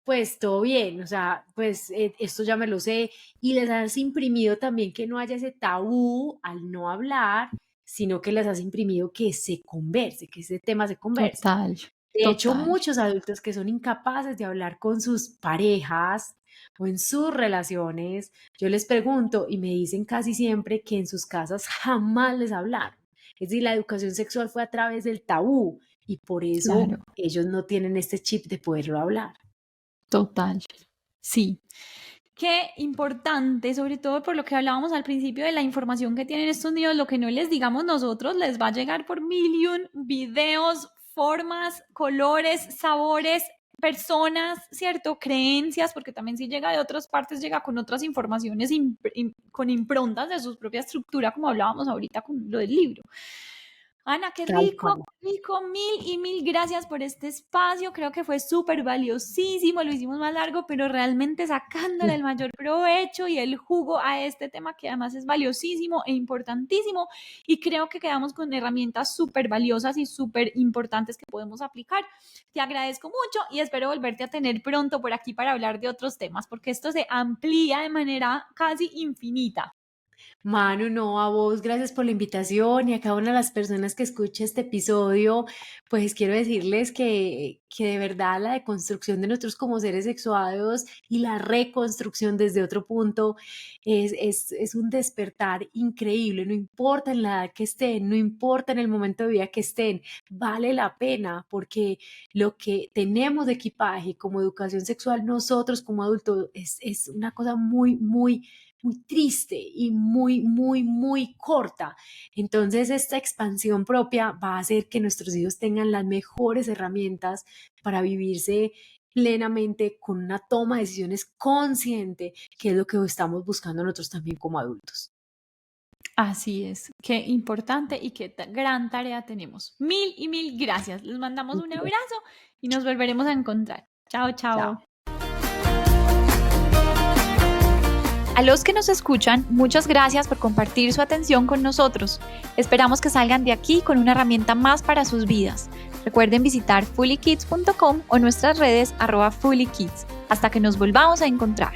pues todo bien, o sea, pues esto ya me lo sé, y les has imprimido también que no haya ese tabú al no hablar, sino que les has imprimido que se converse, que ese tema se converse. Total, De hecho, total. muchos adultos que son incapaces de hablar con sus parejas o en sus relaciones, yo les pregunto y me dicen casi siempre que en sus casas jamás les hablaron. Es decir, la educación sexual fue a través del tabú y por eso Claro, ellos no tienen este chip de poderlo hablar. total. Sí. Qué importante, sobre todo por lo que hablábamos al principio de la información que tienen estos niños, lo que no les digamos nosotros les va a llegar por millón videos, formas, colores, sabores, personas, ¿cierto? Creencias, porque también si llega de otras partes, llega con otras informaciones, con improntas de su propia estructura, como hablábamos ahorita con lo del libro. Ana, Tal cual. qué rico, mil y mil gracias por este espacio, creo que fue súper valiosísimo, lo hicimos más largo, pero realmente sacándole el mayor provecho y el jugo a este tema que además es valiosísimo e importantísimo y creo que quedamos con herramientas súper valiosas y súper importantes que podemos aplicar. Te agradezco mucho y espero volverte a tener pronto por aquí para hablar de otros temas, porque esto se amplía de manera casi infinita. Manu, no, a vos, gracias por la invitación y a cada una de las personas que escuche este episodio, pues quiero decirles que de verdad la deconstrucción de nosotros como seres sexuados y la reconstrucción desde otro punto es un despertar increíble, no importa en la edad que estén, no importa en el momento de vida que estén, vale la pena porque lo que tenemos de equipaje como educación sexual nosotros como adultos es una cosa muy triste y muy corta. Entonces, esta expansión propia va a hacer que nuestros hijos tengan las mejores herramientas para vivirse plenamente con una toma de decisiones consciente, que es lo que estamos buscando nosotros también como adultos. Así es, qué importante y qué gran tarea tenemos. Mil y mil gracias. Les mandamos un abrazo y nos volveremos a encontrar. Chao, Chao. chao. A los que nos escuchan, muchas gracias por compartir su atención con nosotros. Esperamos que salgan de aquí con una herramienta más para sus vidas. Recuerden visitar fullykids.com o nuestras redes @fullykids. Hasta que nos volvamos a encontrar.